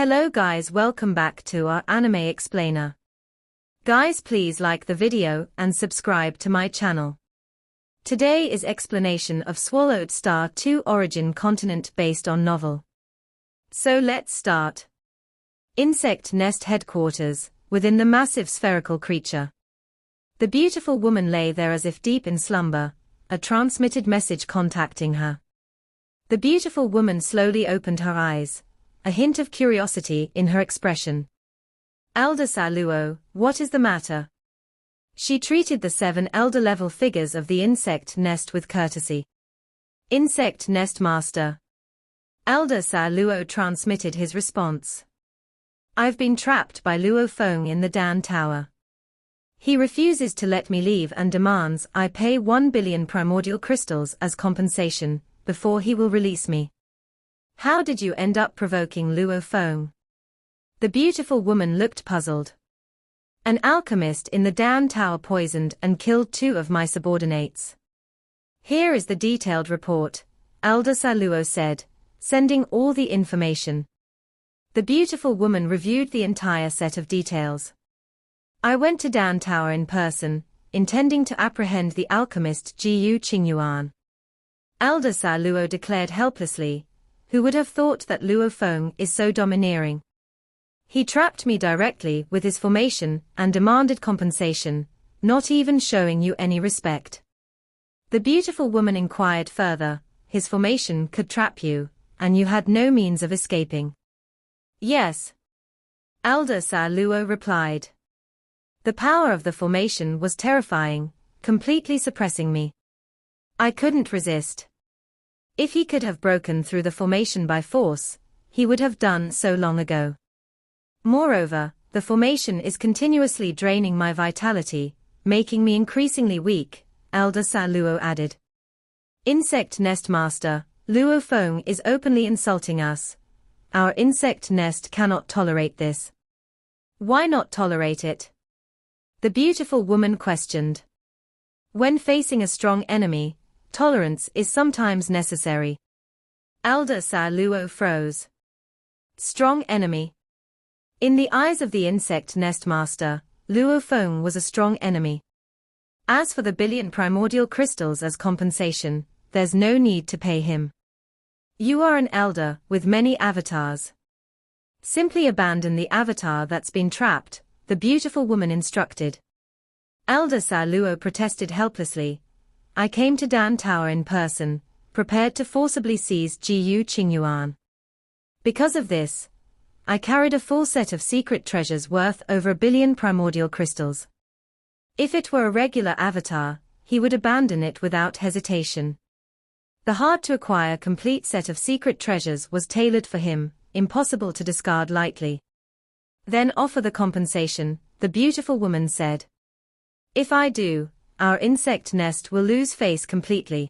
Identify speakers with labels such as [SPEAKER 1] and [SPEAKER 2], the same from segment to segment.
[SPEAKER 1] Hello guys, welcome back to our anime explainer. Guys, please like the video and subscribe to my channel. Today is explanation of Swallowed Star 2 origin continent based on novel. So let's start. Insect nest headquarters, within the massive spherical creature. The beautiful woman lay there as if deep in slumber, a transmitted message contacting her. The beautiful woman slowly opened her eyes, a hint of curiosity in her expression. Elder Saluo, what is the matter? She treated the 7 elder-level figures of the insect nest with courtesy. Insect nest master. Elder Saluo transmitted his response. I've been trapped by Luo Feng in the Dan Tower. He refuses to let me leave and demands I pay 1 billion primordial crystals as compensation, before he will release me. How did you end up provoking Luo Feng? The beautiful woman looked puzzled. An alchemist in the Dan Tower poisoned and killed 2 of my subordinates. Here is the detailed report, Elder Saluo said, sending all the information. The beautiful woman reviewed the entire set of details. I went to Dan Tower in person, intending to apprehend the alchemist Yuan. Elder Saluo declared helplessly. Who would have thought that Luo Feng is so domineering? He trapped me directly with his formation and demanded compensation, not even showing you any respect. The beautiful woman inquired further, his formation could trap you, and you had no means of escaping. Yes. Elder Saluo replied. The power of the formation was terrifying, completely suppressing me. I couldn't resist. If he could have broken through the formation by force, he would have done so long ago. Moreover, the formation is continuously draining my vitality, making me increasingly weak, Elder Saluo added. Insect nest master, Luo Feng is openly insulting us. Our insect nest cannot tolerate this. Why not tolerate it? The beautiful woman questioned. When facing a strong enemy, tolerance is sometimes necessary. Elder Saluo froze. Strong enemy. In the eyes of the insect nest master, Luo Feng was a strong enemy. As for the billion primordial crystals as compensation, there's no need to pay him. You are an elder with many avatars. Simply abandon the avatar that's been trapped, the beautiful woman instructed. Elder Saluo protested helplessly. I came to Dan Tower in person, prepared to forcibly seize Yuan. Because of this, I carried a full set of secret treasures worth over 1 billion primordial crystals. If it were a regular avatar, he would abandon it without hesitation. The hard-to-acquire complete set of secret treasures was tailored for him, impossible to discard lightly. Then offer the compensation, the beautiful woman said. If I do, our insect nest will lose face completely.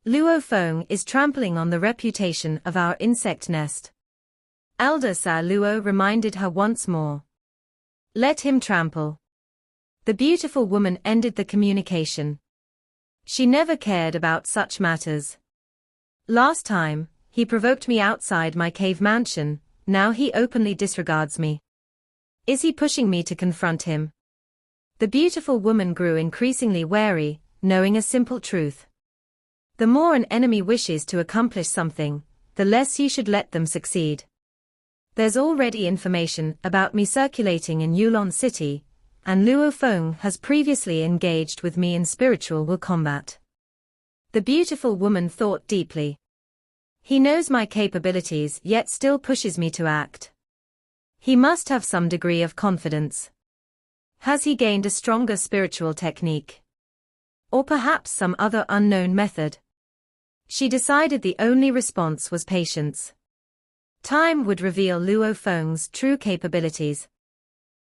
[SPEAKER 1] Luo Feng is trampling on the reputation of our insect nest. Elder Saluo reminded her once more. Let him trample. The beautiful woman ended the communication. She never cared about such matters. Last time, he provoked me outside my cave mansion, now he openly disregards me. Is he pushing me to confront him? The beautiful woman grew increasingly wary, knowing a simple truth. The more an enemy wishes to accomplish something, the less you should let them succeed. There's already information about me circulating in Yuan City, and Luo Feng has previously engaged with me in spiritual combat. The beautiful woman thought deeply. He knows my capabilities yet still pushes me to act. He must have some degree of confidence. Has he gained a stronger spiritual technique? Or perhaps some other unknown method? She decided the only response was patience. Time would reveal Luo Feng's true capabilities.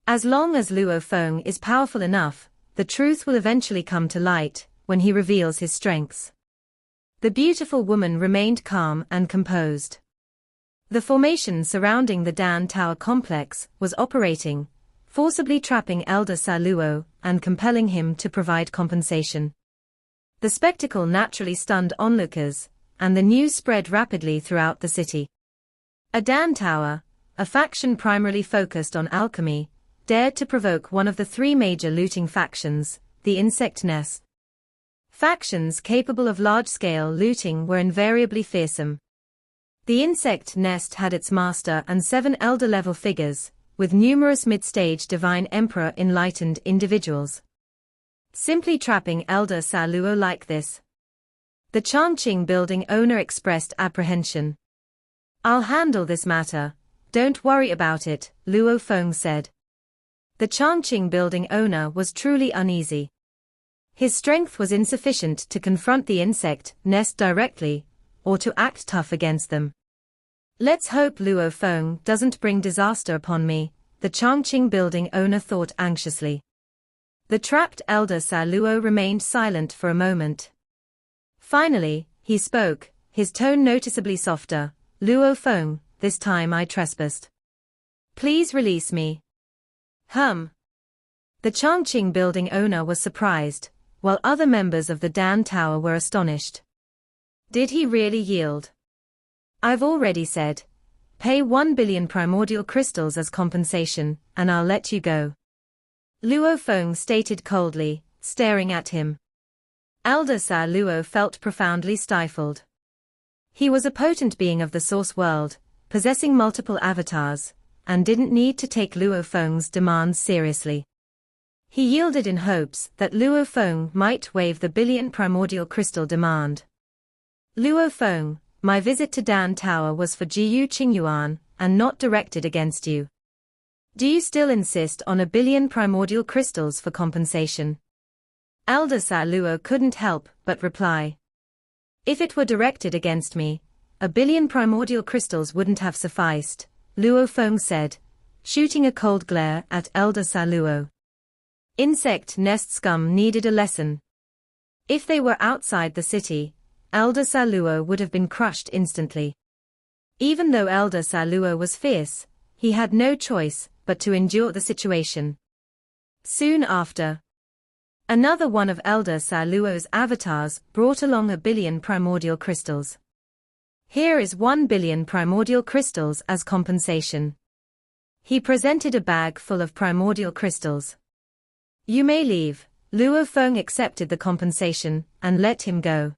[SPEAKER 1] As long as Luo Feng is powerful enough, the truth will eventually come to light, when he reveals his strengths. The beautiful woman remained calm and composed. The formation surrounding the Dan Tower complex was operating, forcibly trapping Elder Saluo and compelling him to provide compensation. The spectacle naturally stunned onlookers, and the news spread rapidly throughout the city. A Dan Tower, a faction primarily focused on alchemy, dared to provoke one of the three major looting factions, the insect nest. Factions capable of large-scale looting were invariably fearsome. The insect nest had its master and 7 elder-level figures, with numerous mid-stage divine emperor enlightened individuals. Simply trapping Elder Sa Luo like this. The Changqing building owner expressed apprehension. "I'll handle this matter, don't worry about it," Luo Feng said. The Changqing building owner was truly uneasy. His strength was insufficient to confront the insect nest directly, or to act tough against them. "Let's hope Luo Feng doesn't bring disaster upon me," the Changqing building owner thought anxiously. The trapped Elder Sa Luo remained silent for a moment. Finally, he spoke, his tone noticeably softer. "Luo Feng, this time I trespassed. Please release me." The Changqing building owner was surprised, while other members of the Dan Tower were astonished. Did he really yield? "I've already said. Pay 1 billion primordial crystals as compensation, and I'll let you go," Luo Feng stated coldly, staring at him. Elder Sa Luo felt profoundly stifled. He was a potent being of the source world, possessing multiple avatars, and didn't need to take Luo Feng's demands seriously. He yielded in hopes that Luo Feng might waive the billion primordial crystal demand. "Luo Feng, my visit to Dan Tower was for Jiyu Qingyuan, and not directed against you. Do you still insist on 1 billion primordial crystals for compensation?" Elder Sa Luo couldn't help but reply. "If it were directed against me, 1 billion primordial crystals wouldn't have sufficed," Luo Feng said, shooting a cold glare at Elder Sa Luo. Insect nest scum needed a lesson. If they were outside the city, Elder Sa Luo would have been crushed instantly. Even though Elder Sa Luo was fierce, he had no choice but to endure the situation. Soon after, another one of Elder Sa Luo's avatars brought along 1 billion primordial crystals. "Here is 1 billion primordial crystals as compensation." He presented a bag full of primordial crystals. "You may leave." Luo Feng accepted the compensation and let him go.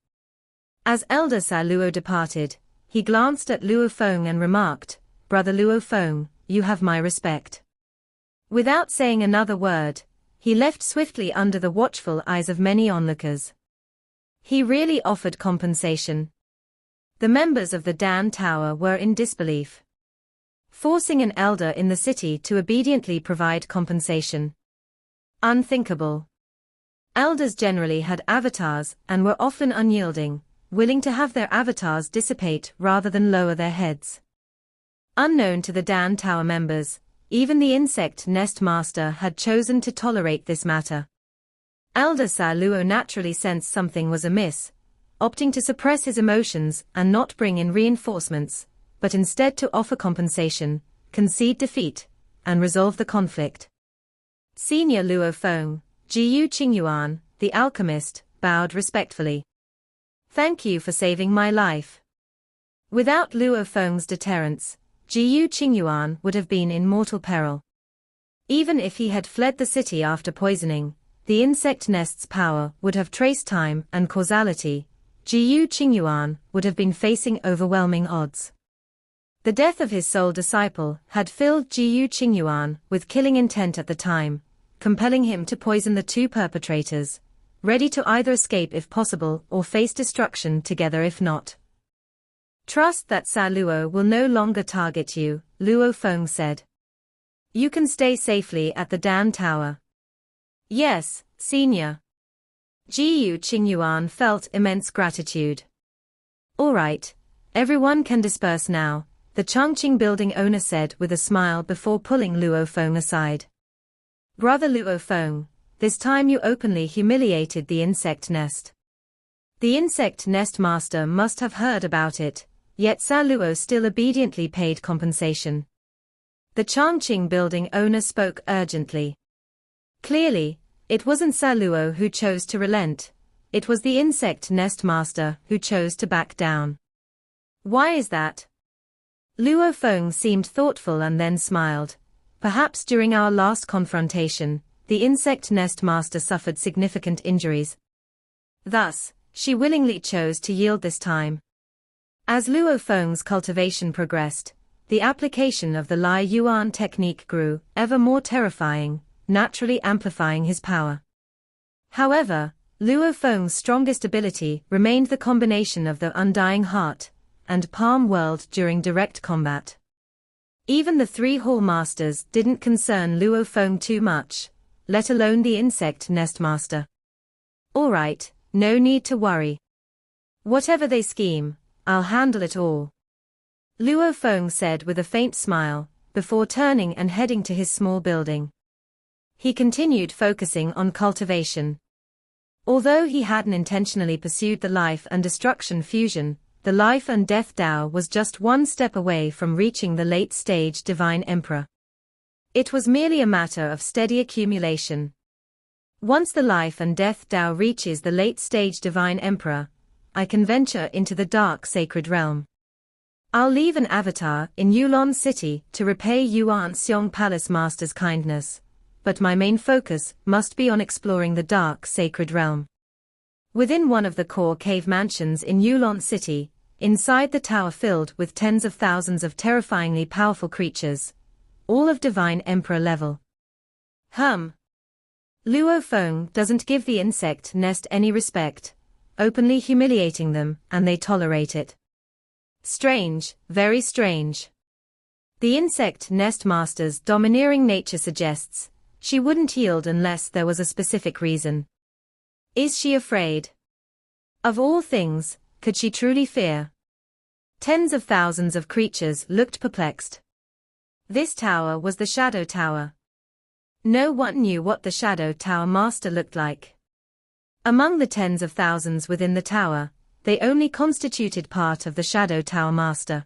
[SPEAKER 1] As Elder Sa Luo departed, he glanced at Luo Feng and remarked, "Brother Luo Feng, you have my respect." Without saying another word, he left swiftly under the watchful eyes of many onlookers. He really offered compensation. The members of the Dan Tower were in disbelief. Forcing an elder in the city to obediently provide compensation. Unthinkable. Elders generally had avatars and were often unyielding, willing to have their avatars dissipate rather than lower their heads. Unknown to the Dan Tower members, even the insect nest master had chosen to tolerate this matter. Elder Sa Luo naturally sensed something was amiss, opting to suppress his emotions and not bring in reinforcements, but instead to offer compensation, concede defeat, and resolve the conflict. Senior Luo Feng, Jiyu Qingyuan, the alchemist, bowed respectfully. "Thank you for saving my life." Without Luo Feng's deterrence, Jiyu Qingyuan would have been in mortal peril. Even if he had fled the city after poisoning, the insect nest's power would have traced time and causality. Jiyu Qingyuan would have been facing overwhelming odds. The death of his sole disciple had filled Jiyu Qingyuan with killing intent at the time, compelling him to poison the two perpetrators, ready to either escape if possible or face destruction together if not. "Trust that Sa Luo will no longer target you," Luo Feng said. "You can stay safely at the Dan Tower." "Yes, Senior." Jiyu Qingyuan felt immense gratitude. "All right, everyone can disperse now," the Changqing building owner said with a smile before pulling Luo Feng aside. "Brother Luo Feng, this time you openly humiliated the insect nest." The insect nest master must have heard about it, yet Sa Luo still obediently paid compensation. The Changqing building owner spoke urgently. Clearly, it wasn't Sa Luo who chose to relent, it was the insect nest master who chose to back down. "Why is that?" Luo Feng seemed thoughtful and then smiled. Perhaps during our last confrontation, the insect nest master suffered significant injuries. Thus, she willingly chose to yield this time. As Luo Feng's cultivation progressed, the application of the Lai Yuan technique grew ever more terrifying, naturally amplifying his power. However, Luo Feng's strongest ability remained the combination of the undying heart and palm world during direct combat. Even the three hall masters didn't concern Luo Feng too much, let alone the insect nest master. All right, no need to worry. Whatever they scheme, I'll handle it all, Luo Feng said with a faint smile, before turning and heading to his small building. He continued focusing on cultivation. Although he hadn't intentionally pursued the life and destruction fusion, the life and death Tao was just one step away from reaching the late-stage Divine Emperor. It was merely a matter of steady accumulation. Once the life and death Tao reaches the late-stage Divine Emperor, I can venture into the dark sacred realm. I'll leave an avatar in Yuan City to repay Yuan Xiong Palace Master's kindness, but my main focus must be on exploring the dark sacred realm. Within one of the core cave mansions in Yuan City, inside the tower filled with tens of thousands of terrifyingly powerful creatures, all of Divine Emperor level. Luo Feng doesn't give the insect nest any respect, openly humiliating them, and they tolerate it. Strange, very strange. The insect nest master's domineering nature suggests she wouldn't yield unless there was a specific reason. Is she afraid? Of all things, could she truly fear? Tens of thousands of creatures looked perplexed. This tower was the Shadow Tower. No one knew what the Shadow Tower master looked like. Among the tens of thousands within the tower, they only constituted part of the Shadow Tower master.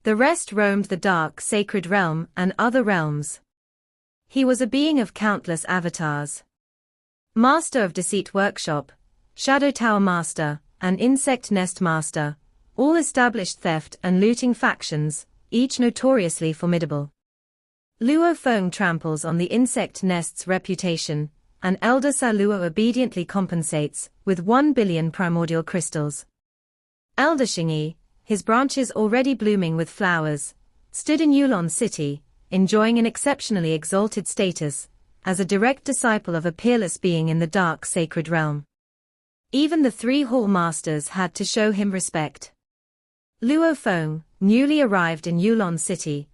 [SPEAKER 1] The rest roamed the dark sacred realm and other realms. He was a being of countless avatars. Master of Deceit Workshop, Shadow Tower Master, and Insect Nest Master, all established theft and looting factions, each notoriously formidable. Luo Feng tramples on the insect nest's reputation, and Elder Sa Luo obediently compensates with 1 billion primordial crystals. Elder Xingyi, his branches already blooming with flowers, stood in Yuan City, enjoying an exceptionally exalted status, as a direct disciple of a peerless being in the dark sacred realm. Even the three hall masters had to show him respect. Luo Feng, newly arrived in Yuan City,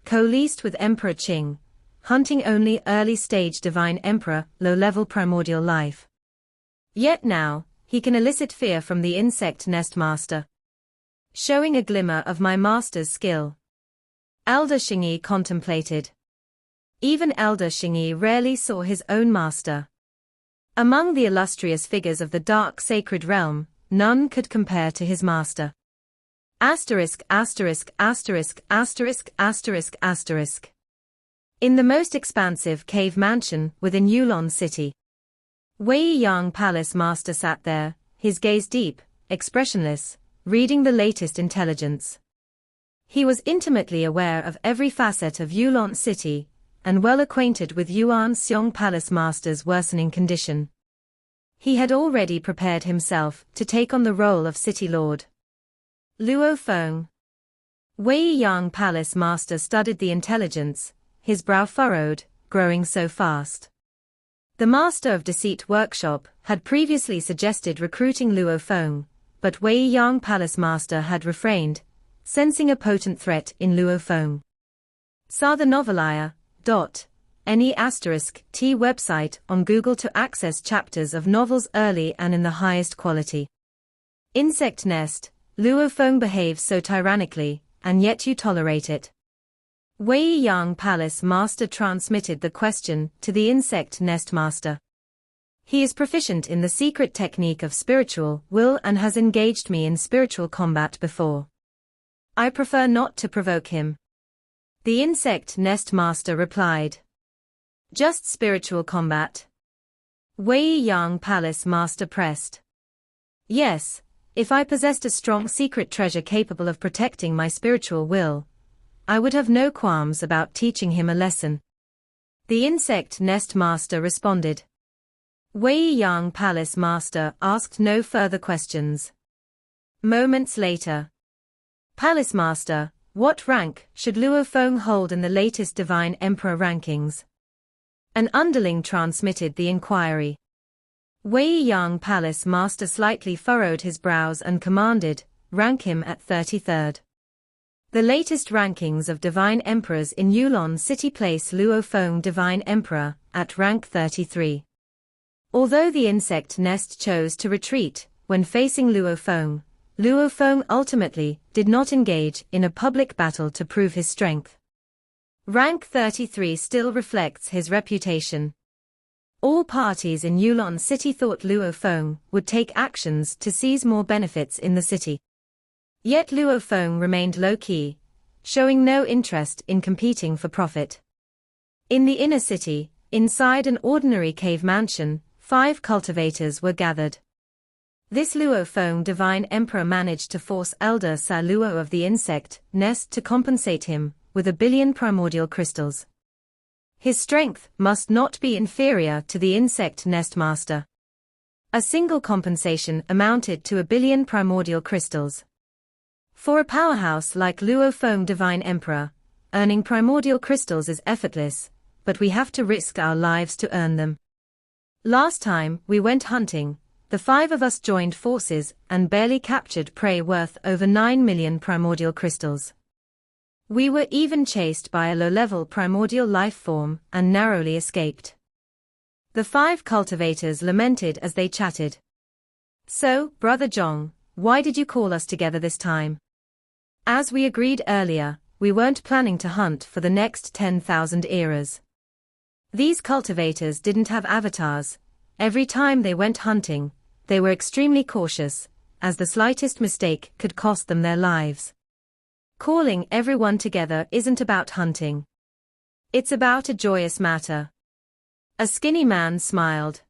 [SPEAKER 1] coalesced with Emperor Qing, hunting only early-stage Divine Emperor, low-level primordial life. Yet now, he can elicit fear from the insect nest master. Showing a glimmer of my master's skill. Elder Xingyi contemplated. Even Elder Xingyi rarely saw his own master. Among the illustrious figures of the dark sacred realm, none could compare to his master. Asterisk, asterisk, asterisk, asterisk, asterisk, asterisk. In the most expansive cave mansion within Yuan City, Wei Yang Palace Master sat there, his gaze deep, expressionless, reading the latest intelligence. He was intimately aware of every facet of Yuan City, and well acquainted with Yuan Xiong Palace Master's worsening condition. He had already prepared himself to take on the role of City Lord. Luo Feng. Wei Yang Palace Master studied the intelligence, his brow furrowed, growing so fast. The Master of Deceit Workshop had previously suggested recruiting Luo Feng, but Wei Yang Palace Master had refrained, sensing a potent threat in Luo Feng. Saw the Novelia.ne*t website on Google to access chapters of novels early and in the highest quality. Insect Nest, Luo Feng behaves so tyrannically, and yet you tolerate it. Wei Yang Palace Master transmitted the question to the Insect Nest Master. He is proficient in the secret technique of spiritual will and has engaged me in spiritual combat before. I prefer not to provoke him. The Insect Nest Master replied. Just spiritual combat? Wei Yang Palace Master pressed. Yes, If I possessed a strong secret treasure capable of protecting my spiritual will, I would have no qualms about teaching him a lesson. The insect nest master responded. Wei Yang Palace Master asked no further questions. Moments later. Palace Master, what rank should Luo Feng hold in the latest Divine Emperor rankings? An underling transmitted the inquiry. Wei Yang Palace Master slightly furrowed his brows and commanded, rank him at 33rd. The latest rankings of Divine Emperors in Yuan City place Luo Feng Divine Emperor at rank 33. Although the insect nest chose to retreat when facing Luo Feng ultimately did not engage in a public battle to prove his strength. Rank 33 still reflects his reputation. All parties in Yuan City thought Luo Feng would take actions to seize more benefits in the city. Yet Luo Feng remained low-key, showing no interest in competing for profit. In the inner city, inside an ordinary cave mansion, 5 cultivators were gathered. This Luo Feng Divine Emperor managed to force Elder Sa Luo of the insect nest to compensate him with 1 billion primordial crystals. His strength must not be inferior to the insect nest master. A single compensation amounted to 1 billion primordial crystals. For a powerhouse like Luo Feng Divine Emperor, earning primordial crystals is effortless, but we have to risk our lives to earn them. Last time we went hunting, the 5 of us joined forces and barely captured prey worth over 9 million primordial crystals. We were even chased by a low-level primordial life form and narrowly escaped. The 5 cultivators lamented as they chatted. So, Brother Zhong, why did you call us together this time? As we agreed earlier, we weren't planning to hunt for the next 10,000 eras. These cultivators didn't have avatars. Every time they went hunting, they were extremely cautious, as the slightest mistake could cost them their lives. Calling everyone together isn't about hunting. It's about a joyous matter. A skinny man smiled.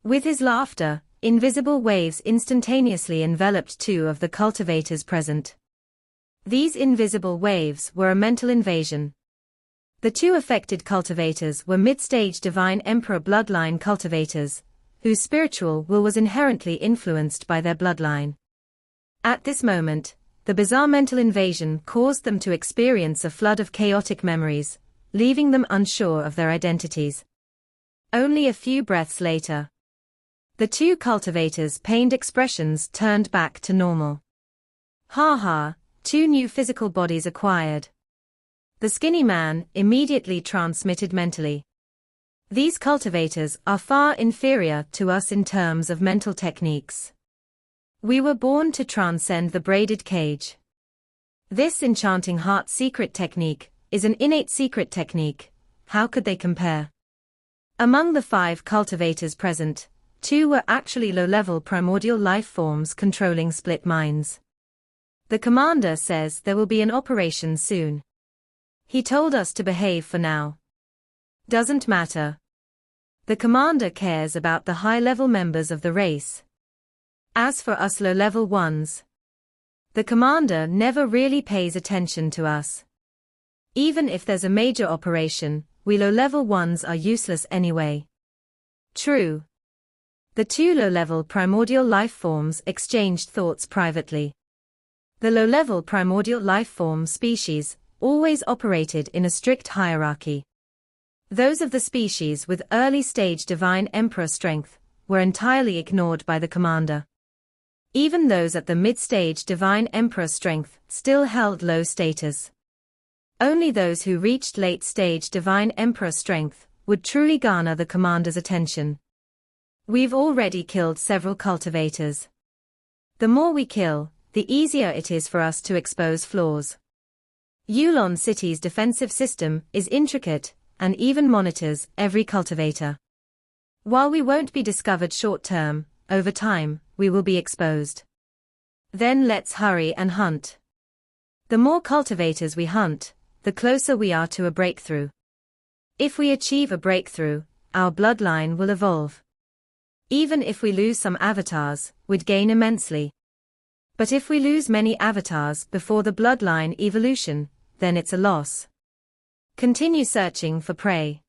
[SPEAKER 1] With his laughter, invisible waves instantaneously enveloped 2 of the cultivators present. These invisible waves were a mental invasion. The 2 affected cultivators were mid-stage Divine Emperor bloodline cultivators, whose spiritual will was inherently influenced by their bloodline. At this moment, the bizarre mental invasion caused them to experience a flood of chaotic memories, leaving them unsure of their identities. Only a few breaths later, the 2 cultivators' pained expressions turned back to normal. Ha ha, 2 new physical bodies acquired. The skinny man immediately transmitted mentally. These cultivators are far inferior to us in terms of mental techniques. We were born to transcend the braided cage. This enchanting heart secret technique is an innate secret technique. How could they compare? Among the 5 cultivators present, 2 were actually low-level primordial life forms controlling split minds. The commander says there will be an operation soon. He told us to behave for now. Doesn't matter. The commander cares about the high-level members of the race. As for us low-level ones, the commander never really pays attention to us. Even if there's a major operation, we low-level ones are useless anyway. True. The 2 low-level primordial life forms exchanged thoughts privately. The low-level primordial life form species always operated in a strict hierarchy. Those of the species with early-stage Divine Emperor strength were entirely ignored by the commander. Even those at the mid-stage Divine Emperor strength still held low status. Only those who reached late-stage Divine Emperor strength would truly garner the commander's attention. We've already killed several cultivators. The more we kill, the easier it is for us to expose flaws. Yuan City's defensive system is intricate and even monitors every cultivator. While we won't be discovered short-term, over time, we will be exposed. Then let's hurry and hunt. The more cultivators we hunt, the closer we are to a breakthrough. If we achieve a breakthrough, our bloodline will evolve. Even if we lose some avatars, we'd gain immensely. But if we lose many avatars before the bloodline evolution, then it's a loss. Continue searching for prey.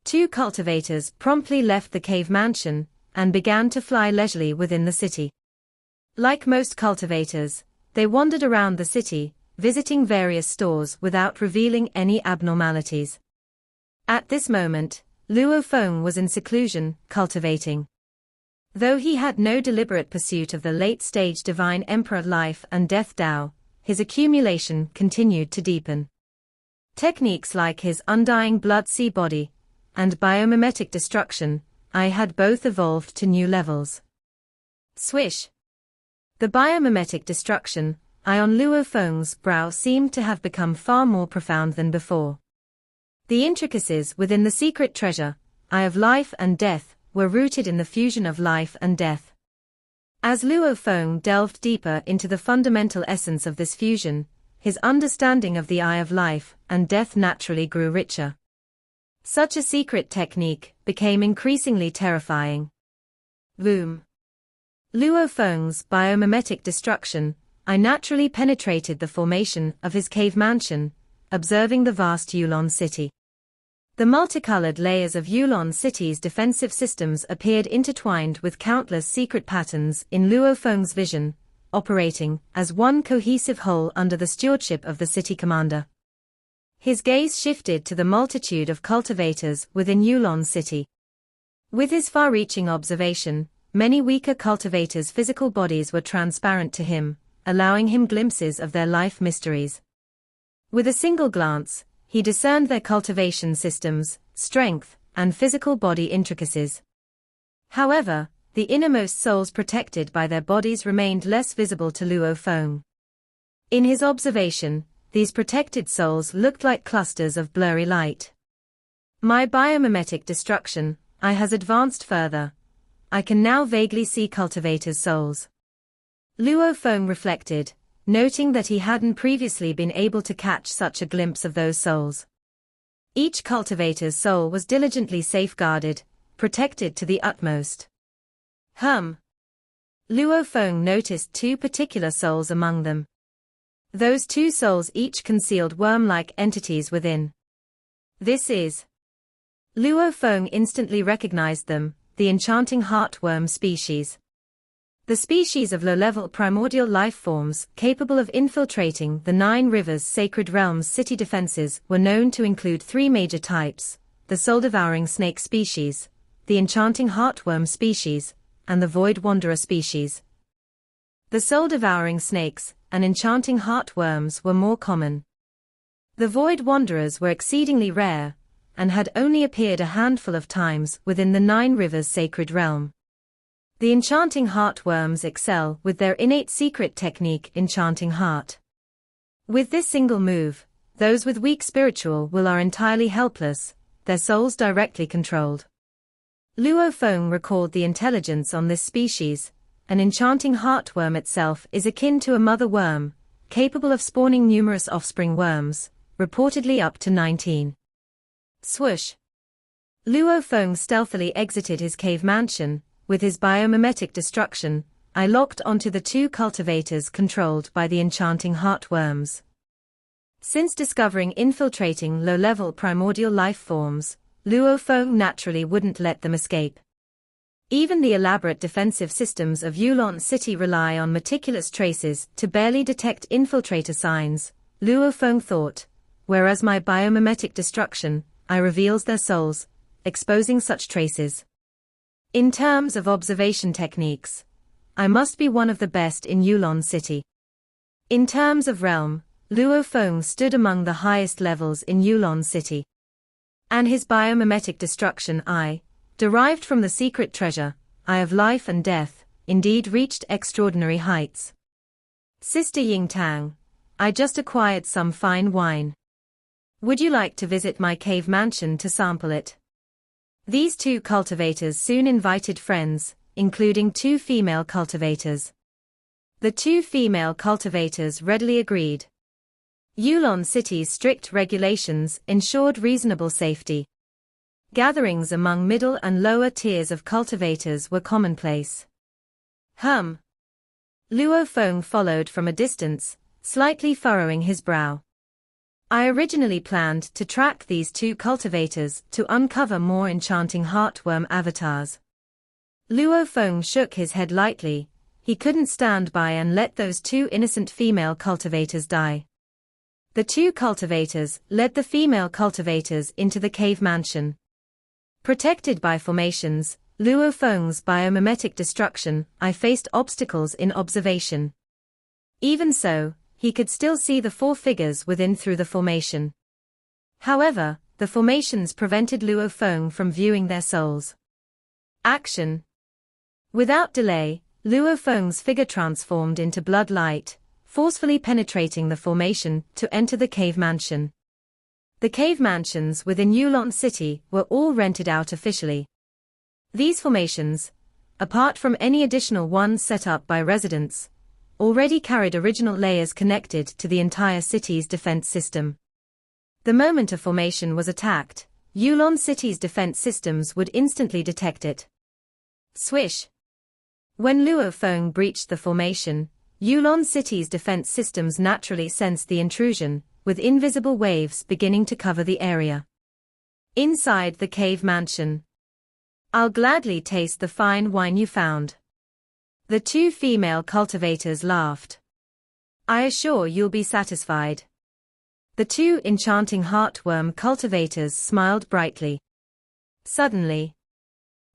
[SPEAKER 1] 2 cultivators promptly left the cave mansion and began to fly leisurely within the city. Like most cultivators, they wandered around the city, visiting various stores without revealing any abnormalities. At this moment, Luo Feng was in seclusion, cultivating. Though he had no deliberate pursuit of the late-stage divine emperor life and death Tao, his accumulation continued to deepen. Techniques like his undying blood sea body and biomimetic destruction, I had both evolved to new levels. Swish. The biomimetic destruction, I on Luo Feng's brow seemed to have become far more profound than before. The intricacies within the secret treasure, eye of life and death, were rooted in the fusion of life and death. As Luo Feng delved deeper into the fundamental essence of this fusion, his understanding of the eye of life and death naturally grew richer. Such a secret technique became increasingly terrifying. Boom. Luo Feng's biomimetic destruction, I naturally penetrated the formation of his cave mansion, observing the vast Yuan city. The multicolored layers of Yuan city's defensive systems appeared intertwined with countless secret patterns in Luo Feng's vision, operating as one cohesive whole under the stewardship of the city commander. His gaze shifted to the multitude of cultivators within Yuan city. With his far-reaching observation, many weaker cultivators' physical bodies were transparent to him, allowing him glimpses of their life mysteries. With a single glance, he discerned their cultivation systems, strength, and physical body intricacies. However, the innermost souls protected by their bodies remained less visible to Luo Feng. In his observation, these protected souls looked like clusters of blurry light. My biomimetic destruction, I has advanced further. I can now vaguely see cultivators' souls. Luo Feng reflected, noting that he hadn't previously been able to catch such a glimpse of those souls. Each cultivator's soul was diligently safeguarded, protected to the utmost. Luo Feng noticed 2 particular souls among them. Those 2 souls each concealed worm-like entities within. This is. Luo Feng instantly recognized them, the enchanting heartworm species. The species of low-level primordial life forms capable of infiltrating the 9 rivers sacred realms city defenses were known to include 3 major types: the soul-devouring snake species, the enchanting heartworm species, and the void wanderer species. The soul-devouring snakes and enchanting heartworms were more common. The void wanderers were exceedingly rare, and had only appeared a handful of times within the 9 rivers sacred realm. The enchanting heartworms excel with their innate secret technique Enchanting Heart. With this single move, those with weak spiritual will are entirely helpless, their souls directly controlled. Luo Feng recalled the intelligence on this species. An enchanting heartworm itself is akin to a mother worm, capable of spawning numerous offspring worms, reportedly up to 19. Swoosh. Luo Feng stealthily exited his cave mansion. With his biomimetic destruction, I locked onto the 2 cultivators controlled by the enchanting heartworms. Since discovering infiltrating low-level primordial life forms, Luo Feng naturally wouldn't let them escape. Even the elaborate defensive systems of Yuan City rely on meticulous traces to barely detect infiltrator signs, Luo Feng thought, whereas my biomimetic destruction, I reveals their souls, exposing such traces. In terms of observation techniques, I must be one of the best in Yuan City. In terms of realm, Luo Feng stood among the highest levels in Yuan City. And his biomimetic destruction derived from the secret treasure, eye of life and death, indeed reached extraordinary heights. Sister Ying Tang, I just acquired some fine wine. Would you like to visit my cave mansion to sample it? These 2 cultivators soon invited friends, including 2 female cultivators. The 2 female cultivators readily agreed. Yuan City's strict regulations ensured reasonable safety. Gatherings among middle and lower tiers of cultivators were commonplace. Luo Feng followed from a distance, slightly furrowing his brow. I originally planned to track these two cultivators to uncover more enchanting heartworm avatars. Luo Feng shook his head lightly. He couldn't stand by and let those two innocent female cultivators die. The two cultivators led the female cultivators into the cave mansion. Protected by formations, Luo Feng's biomimetic destruction, I faced obstacles in observation. Even so, he could still see the four figures within through the formation. However, the formations prevented Luo Feng from viewing their souls. Action. Without delay, Luo Feng's figure transformed into blood light, forcefully penetrating the formation to enter the cave mansion. The cave mansions within Yuan City were all rented out officially. These formations, apart from any additional ones set up by residents, already carried original layers connected to the entire city's defense system. The moment a formation was attacked, Yuan City's defense systems would instantly detect it. Swish. When Luo Feng breached the formation, Yuan City's defense systems naturally sensed the intrusion, with invisible waves beginning to cover the area. Inside the cave mansion. I'll gladly taste the fine wine you found. The two female cultivators laughed. I assure you'll be satisfied. The two enchanting heartworm cultivators smiled brightly. Suddenly,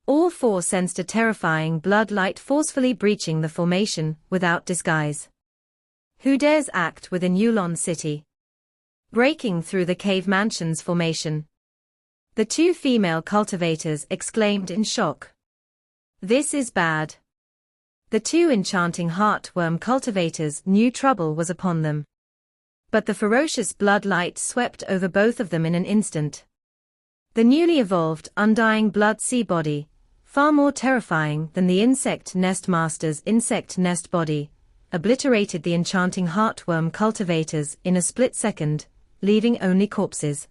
[SPEAKER 1] all four sensed a terrifying blood light forcefully breaching the formation without disguise. Who dares act within Yuan City? Breaking through the cave mansion's formation. The two female cultivators exclaimed in shock. This is bad. The two enchanting heartworm cultivators knew trouble was upon them. But the ferocious blood light swept over both of them in an instant. The newly evolved undying blood sea body, far more terrifying than the insect nest master's insect nest body, obliterated the enchanting heartworm cultivators in a split second, leaving only corpses.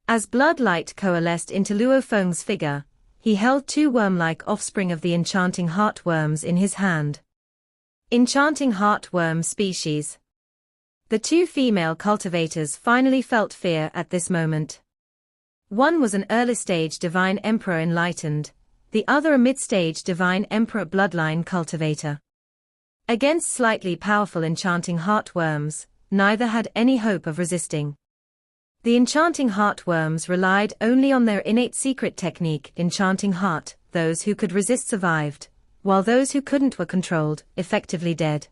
[SPEAKER 1] As blood light coalesced into Luo Feng's figure, he held two worm-like offspring of the enchanting heartworms in his hand. Enchanting heartworm species. The two female cultivators finally felt fear at this moment. One was an early-stage divine emperor enlightened, the other a mid-stage divine emperor bloodline cultivator. Against slightly powerful enchanting heartworms, neither had any hope of resisting. The enchanting heartworms relied only on their innate secret technique, enchanting heart. Those who could resist survived, while those who couldn't were controlled, effectively dead.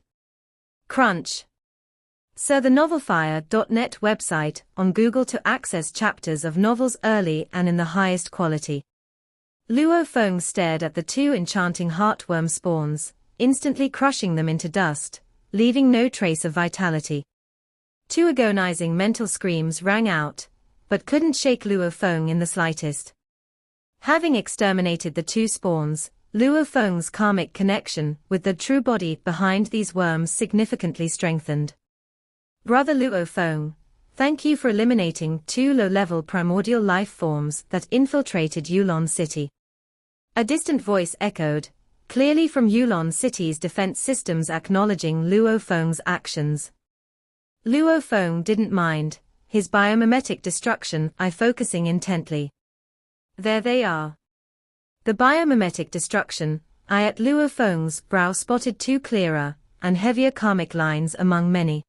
[SPEAKER 1] Crunch. Sir the novelfire.net website on Google to access chapters of novels early and in the highest quality. Luo Feng stared at the two enchanting heartworm spawns, instantly crushing them into dust, leaving no trace of vitality. Two agonizing mental screams rang out, but couldn't shake Luo Feng in the slightest. Having exterminated the two spawns, Luo Feng's karmic connection with the true body behind these worms significantly strengthened. Brother Luo Feng, thank you for eliminating two low-level primordial life forms that infiltrated Yuan City. A distant voice echoed, clearly from Yuan City's defense systems acknowledging Luo Feng's actions. Luo Feng didn't mind, his biomimetic destruction eye focusing intently. There they are. The biomimetic destruction eye at Luo Feng's brow spotted two clearer and heavier karmic lines among many.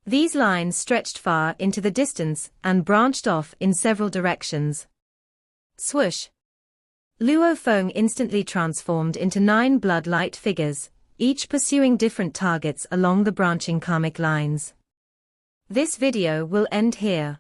[SPEAKER 1] These lines stretched far into the distance and branched off in several directions. Swoosh. Luo Feng instantly transformed into 9 blood-light figures, each pursuing different targets along the branching karmic lines. This video will end here.